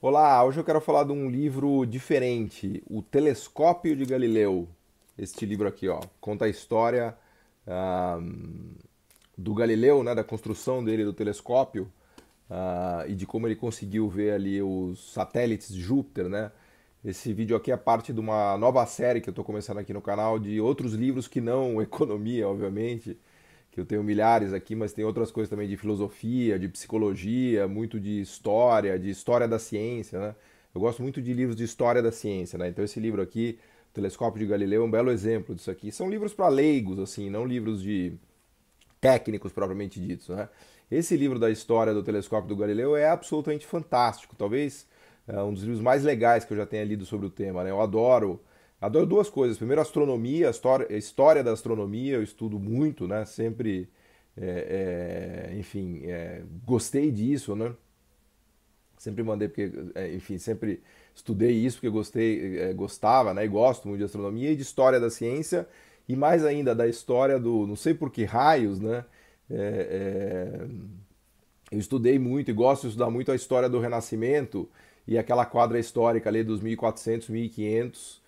Olá, hoje eu quero falar de um livro diferente, O Telescópio de Galileu. Este livro aqui, ó, conta a história ah, do Galileu, né, da construção dele do telescópio e de como ele conseguiu ver ali os satélites de Júpiter, né? Esse vídeo aqui é parte de uma nova série que eu estou começando aqui no canal de outros livros que não economia, obviamente, que eu tenho milhares aqui, mas tem outras coisas também de filosofia, de psicologia, muito de história da ciência, né? Eu gosto muito de livros de história da ciência, né? Então esse livro aqui, O Telescópio de Galileu, é um belo exemplo disso aqui. São livros para leigos, assim, não livros de técnicos propriamente ditos, né? Esse livro da história do telescópio do Galileu é absolutamente fantástico, talvez um dos livros mais legais que eu já tenha lido sobre o tema, né? Eu adoro duas coisas. Primeiro, astronomia, a história da astronomia, eu estudo muito, né? Sempre, enfim, gostei disso, né? Sempre mandei porque, enfim, sempre estudei isso porque gostava, né? E gosto muito de astronomia e de história da ciência e mais ainda da história do, não sei por que raios, né? É, eu estudei muito e gosto de estudar muito a história do Renascimento e aquela quadra histórica ali dos 1400, 1500,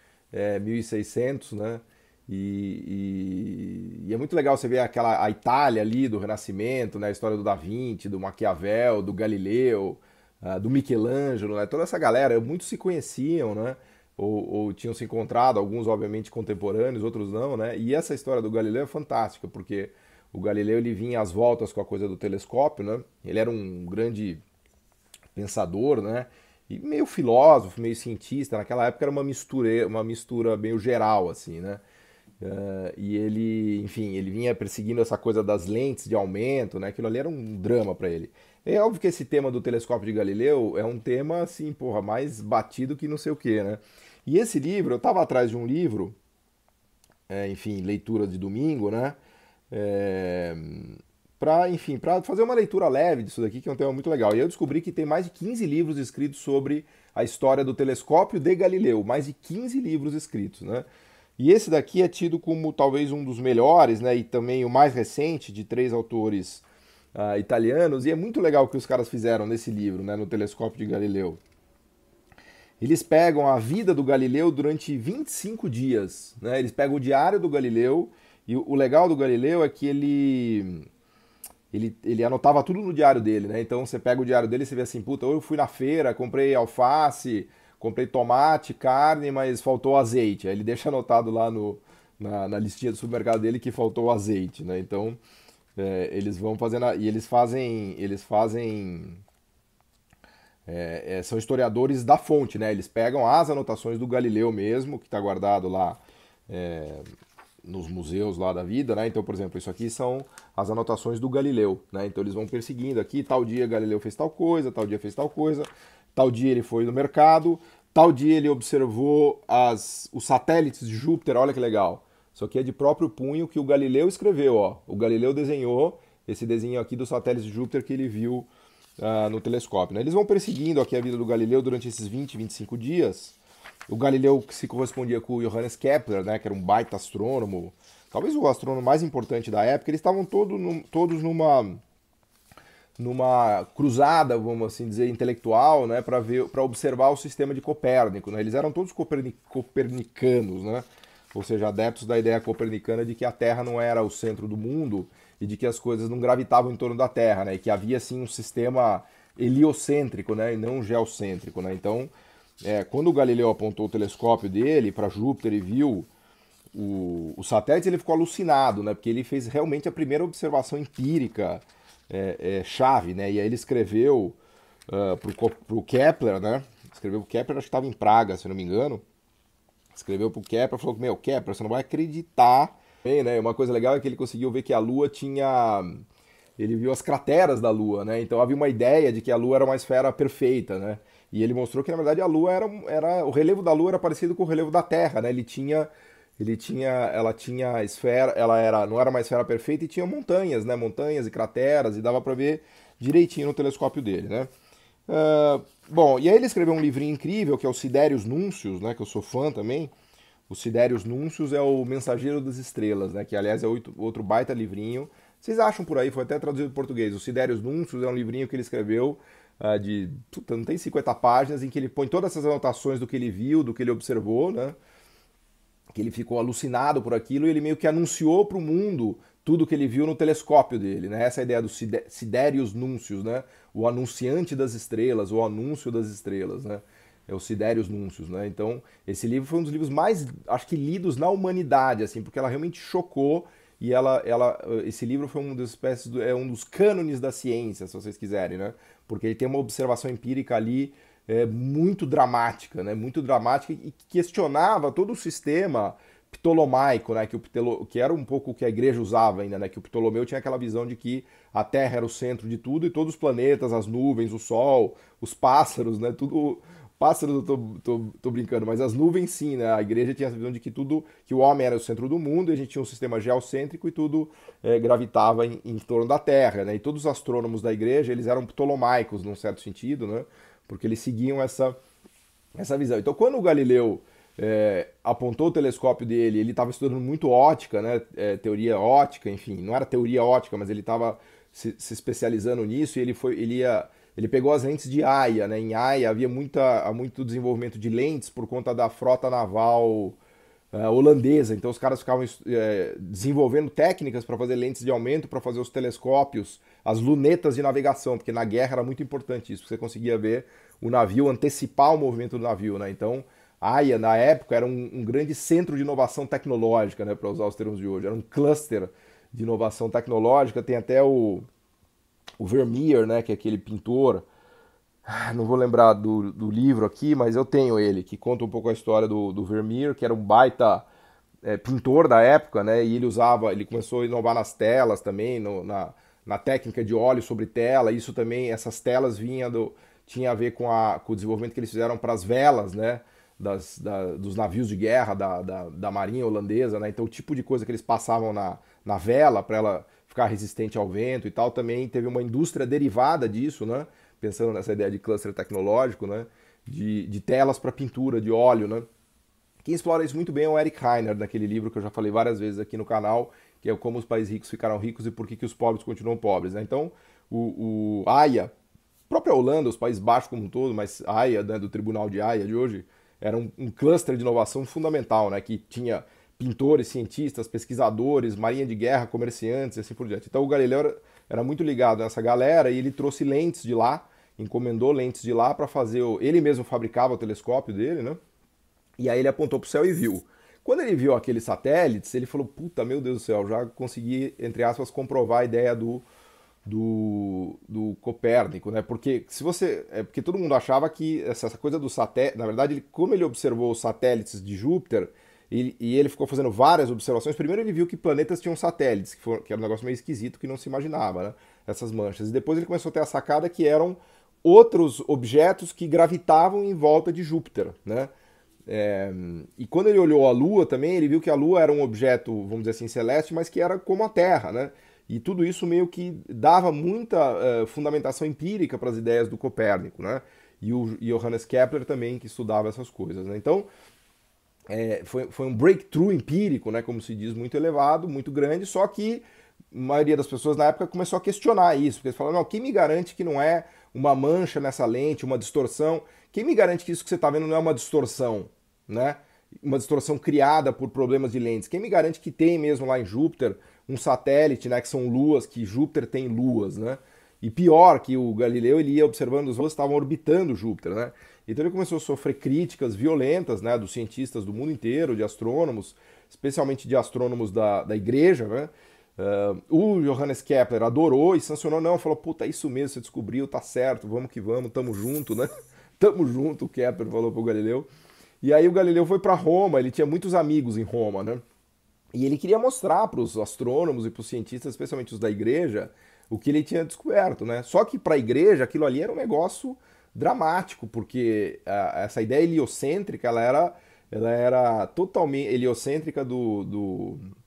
1600, né? E é muito legal você ver a Itália ali do Renascimento, né? A história do Da Vinci, do Maquiavel, do Galileu, do Michelangelo, né? Toda essa galera, muitos se conheciam, né? Ou tinham se encontrado, alguns obviamente contemporâneos, outros não, né? E essa história do Galileu é fantástica, porque o Galileu ele vinha às voltas com a coisa do telescópio, né? Ele era um grande pensador, né? E meio filósofo, meio cientista. Naquela época era uma mistura meio geral, assim, né? E ele, enfim, ele vinha perseguindo essa coisa das lentes de aumento, né? Aquilo ali era um drama para ele. É óbvio que esse tema do telescópio de Galileu é um tema, assim, porra, mais batido que não sei o quê, né? E esse livro, eu estava atrás de um livro, enfim, leitura de domingo, né? É, para, enfim, para fazer uma leitura leve disso daqui, que é um tema muito legal. E eu descobri que tem mais de 15 livros escritos sobre a história do telescópio de Galileu, mais de 15 livros escritos, né? E esse daqui é tido como talvez um dos melhores, né, e também o mais recente de três autores italianos, e é muito legal o que os caras fizeram nesse livro, né, no Telescópio de Galileu. Eles pegam a vida do Galileu durante 25 dias, né? Eles pegam o diário do Galileu, e o legal do Galileu é que ele anotava tudo no diário dele, né? Então você pega o diário dele e você vê assim, puta, eu fui na feira, comprei alface, comprei tomate, carne, mas faltou azeite. Aí ele deixa anotado lá na listinha do supermercado dele que faltou azeite, né? Então eles vão fazendo e são historiadores da fonte, né? Eles pegam as anotações do Galileu mesmo, que está guardado lá nos museus lá da vida, né? Então, por exemplo, isso aqui são as anotações do Galileu, né? Então eles vão perseguindo aqui, tal dia Galileu fez tal coisa, tal dia fez tal coisa, tal dia ele foi no mercado, tal dia ele observou os satélites de Júpiter, olha que legal. Isso aqui é de próprio punho que o Galileu escreveu, ó. O Galileu desenhou esse desenho aqui dos satélites de Júpiter que ele viu no telescópio, né? Eles vão perseguindo aqui a vida do Galileu durante esses 20, 25 dias. O Galileu se correspondia com o Johannes Kepler, né, que era um baita astrônomo, talvez o astrônomo mais importante da época. Eles estavam todos numa cruzada, vamos assim dizer, intelectual, né, para observar o sistema de Copérnico, né? Eles eram todos copernicanos, né? Ou seja, adeptos da ideia copernicana de que a Terra não era o centro do mundo e de que as coisas não gravitavam em torno da Terra, né? E que havia sim um sistema heliocêntrico, né, e não geocêntrico, né? Então, quando o Galileu apontou o telescópio dele para Júpiter e viu o satélite, ele ficou alucinado, né? Porque ele fez realmente a primeira observação empírica chave, né? E aí ele escreveu para o Kepler, né? Escreveu para o Kepler, acho que estava em Praga, se não me engano. Escreveu para o Kepler, falou: meu, Kepler, você não vai acreditar. Bem, né? Uma coisa legal é que ele conseguiu ver que a Lua tinha. Ele viu as crateras da Lua, né? Então havia uma ideia de que a Lua era uma esfera perfeita, né? E ele mostrou que na verdade a Lua era o relevo da Lua era parecido com o relevo da Terra, né? Ela tinha esfera, não era uma esfera perfeita e tinha montanhas, né? Montanhas e crateras e dava para ver direitinho no telescópio dele, né? Bom, e aí ele escreveu um livrinho incrível que é o Siderius Nuncius, né? Que eu sou fã também. O Siderius Nuncius é o Mensageiro das Estrelas, né? Que aliás é outro baita livrinho. Vocês acham por aí, foi até traduzido em português. O Siderius Nuncius é um livrinho que ele escreveu não tem 50 páginas, em que ele põe todas essas anotações do que ele viu, do que ele observou, né? Que ele ficou alucinado por aquilo e ele meio que anunciou para o mundo tudo que ele viu no telescópio dele, né? Essa é a ideia do Siderius Nuncius, né? O anunciante das estrelas, o anúncio das estrelas, né? É o Siderius Nuncius, né? Então, esse livro foi um dos livros mais, acho que, lidos na humanidade, assim, porque ela realmente chocou e esse livro foi um um dos cânones da ciência, se vocês quiserem, né? Porque ele tem uma observação empírica ali muito dramática, né? Muito dramática e que questionava todo o sistema ptolomaico, né? Que era um pouco o que a igreja usava ainda, né? Que o Ptolomeu tinha aquela visão de que a Terra era o centro de tudo e todos os planetas, as nuvens, o Sol, os pássaros, né? Tudo. Pássaros eu tô brincando, mas as nuvens sim, né? A igreja tinha essa visão de que tudo, que o homem era o centro do mundo, e a gente tinha um sistema geocêntrico e tudo gravitava em torno da Terra, né? E todos os astrônomos da igreja, eles eram ptolomaicos, num certo sentido, né? Porque eles seguiam essa visão. Então, quando o Galileu apontou o telescópio dele, ele estava estudando muito ótica, né? Teoria ótica, enfim, não era teoria ótica, mas ele estava se especializando nisso e ele pegou as lentes de Haia, né? Em Haia havia muito desenvolvimento de lentes por conta da frota naval holandesa. Então os caras ficavam desenvolvendo técnicas para fazer lentes de aumento, para fazer os telescópios, as lunetas de navegação, porque na guerra era muito importante isso, porque você conseguia ver o navio, antecipar o movimento do navio, né? Então Haia, na época, era um grande centro de inovação tecnológica, né? Para usar os termos de hoje. Era um cluster de inovação tecnológica. Tem até o Vermeer, né? Que é aquele pintor. Não vou lembrar do livro aqui, mas eu tenho ele, que conta um pouco a história do Vermeer, que era um baita pintor da época, né? E ele começou a inovar nas telas também, na técnica de óleo sobre tela. Isso também, essas telas tinha a ver com o desenvolvimento que eles fizeram para as velas, né? Dos navios de guerra da marinha holandesa, né? Então o tipo de coisa que eles passavam na vela para ela ficar resistente ao vento e tal, também teve uma indústria derivada disso, né? Pensando nessa ideia de cluster tecnológico, né? De telas para pintura, de óleo, né? Quem explora isso muito bem é o Eric Heiner, naquele livro que eu já falei várias vezes aqui no canal, que é Como os Países Ricos Ficaram Ricos e Por que os Pobres Continuam Pobres, né? Então, o Haia, a própria Holanda, os Países Baixos como um todo, mas a Haia, né, do Tribunal de Haia de hoje, era um cluster de inovação fundamental, né? Que tinha pintores, cientistas, pesquisadores, marinha de guerra, comerciantes e assim por diante. Então o Galileu era muito ligado nessa galera e ele trouxe lentes de lá, encomendou lentes de lá para fazer. Ele mesmo fabricava o telescópio dele, né? E aí ele apontou para o céu e viu. Quando ele viu aqueles satélites, ele falou: puta, meu Deus do céu, já consegui, entre aspas, comprovar a ideia do Copérnico, né? Porque se você. Porque todo mundo achava que essa coisa do satélite. Na verdade, como ele observou os satélites de Júpiter, e ele ficou fazendo várias observações. Primeiro ele viu que planetas tinham satélites, que era um negócio meio esquisito que não se imaginava, né? Essas manchas. E depois ele começou a ter a sacada que eram outros objetos que gravitavam em volta de Júpiter, né? E quando ele olhou a Lua também, ele viu que a Lua era um objeto, vamos dizer assim, celeste, mas que era como a Terra, né? E tudo isso meio que dava muita fundamentação empírica para as ideias do Copérnico, né? E o Johannes Kepler também, que estudava essas coisas, né? Então, foi um breakthrough empírico, né? Como se diz, muito elevado, muito grande, só que a maioria das pessoas na época começou a questionar isso, porque eles falaram: não, quem me garante que não é uma mancha nessa lente, uma distorção? Quem me garante que isso que você está vendo não é uma distorção, né? Uma distorção criada por problemas de lentes? Quem me garante que tem mesmo lá em Júpiter um satélite, né, que são luas, que Júpiter tem luas, né? E pior, que o Galileu ele ia observando as luas que estavam orbitando Júpiter, né? Então ele começou a sofrer críticas violentas, né, dos cientistas do mundo inteiro, de astrônomos, especialmente de astrônomos da igreja, né? O Johannes Kepler adorou e sancionou, não, falou: puta, é isso mesmo, você descobriu, tá certo, vamos que vamos, tamo junto, né? Tamo junto, o Kepler falou pro Galileu. E aí o Galileu foi para Roma, ele tinha muitos amigos em Roma, né? E ele queria mostrar para os astrônomos e para os cientistas, especialmente os da igreja, o que ele tinha descoberto, né? Só que para a igreja aquilo ali era um negócio dramático, porque essa ideia heliocêntrica, ela era totalmente heliocêntrica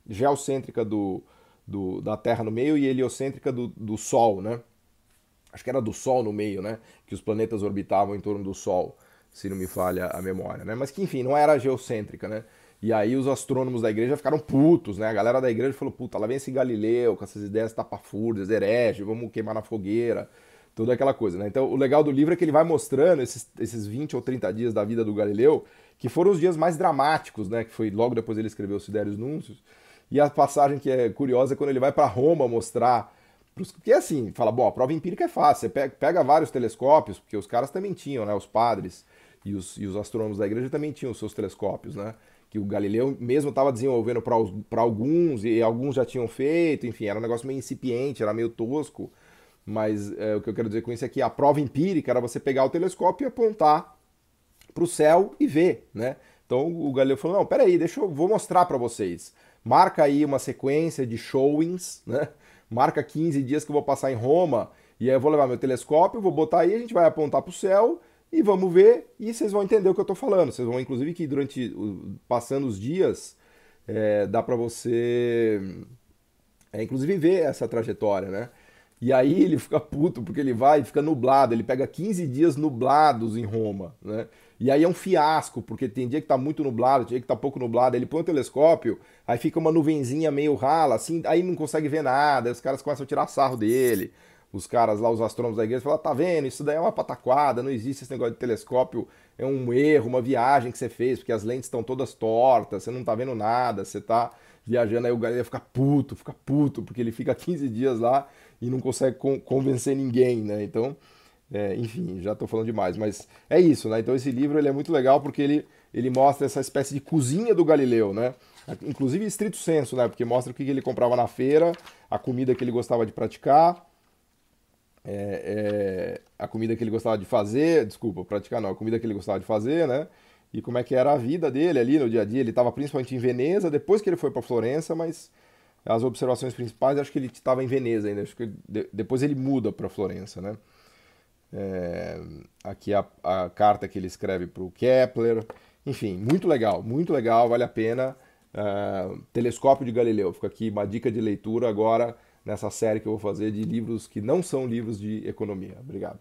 geocêntrica da Terra no meio e heliocêntrica do Sol, né? Acho que era do Sol no meio, né? Que os planetas orbitavam em torno do Sol, se não me falha a memória, né? Mas que, enfim, não era geocêntrica, né? E aí os astrônomos da igreja ficaram putos, né? A galera da igreja falou: puta, lá vem esse Galileu com essas ideias tapafúrdias, herege, vamos queimar na fogueira. toda aquela coisa, né? Então, o legal do livro é que ele vai mostrando esses 20 ou 30 dias da vida do Galileu, que foram os dias mais dramáticos, né? Que foi logo depois ele escreveu Sidérios Núncios. E a passagem que é curiosa é quando ele vai para Roma mostrar. Porque assim, fala, bom, a prova empírica é fácil, você pega vários telescópios, porque os caras também tinham, né? Os padres e os astrônomos da igreja também tinham os seus telescópios, né? Que o Galileu mesmo estava desenvolvendo para alguns, e alguns já tinham feito, enfim, era um negócio meio incipiente, era meio tosco. Mas o que eu quero dizer com isso é que a prova empírica era você pegar o telescópio e apontar para o céu e ver, né? Então o Galileu falou, não, peraí, vou mostrar para vocês. Marca aí uma sequência de showings, né? Marca 15 dias que eu vou passar em Roma, e aí eu vou levar meu telescópio, vou botar aí, a gente vai apontar para o céu e vamos ver, e vocês vão entender o que eu estou falando. Vocês vão, inclusive, que passando os dias, dá para você, inclusive, ver essa trajetória, né? E aí ele fica puto, porque ele vai e fica nublado, ele pega 15 dias nublados em Roma, né? E aí é um fiasco, porque tem dia que tá muito nublado, tem dia que tá pouco nublado, aí ele põe o telescópio, aí fica uma nuvenzinha meio rala, assim, aí não consegue ver nada, aí os caras começam a tirar sarro dele, os caras lá, os astrônomos da igreja, falam, tá vendo, isso daí é uma pataquada, não existe esse negócio de telescópio, é um erro, uma viagem que você fez, porque as lentes estão todas tortas, você não tá vendo nada, você tá viajando, aí o Galileu fica puto, porque ele fica 15 dias lá e não consegue convencer ninguém, né? Então, enfim, já estou falando demais, mas é isso, né? Então esse livro ele é muito legal porque ele mostra essa espécie de cozinha do Galileu, né? Inclusive estrito senso, né? Porque mostra o que ele comprava na feira, a comida que ele gostava de praticar, a comida que ele gostava de fazer, desculpa, praticar não, a comida que ele gostava de fazer, né? E como é que era a vida dele ali no dia a dia. Ele estava principalmente em Veneza, depois que ele foi para Florença, mas as observações principais, acho que ele estava em Veneza ainda, acho que depois ele muda para Florença, né? Aqui a carta que ele escreve para o Kepler, enfim, muito legal, vale a pena. Telescópio de Galileu, fica aqui uma dica de leitura agora nessa série que eu vou fazer de livros que não são livros de economia. Obrigado.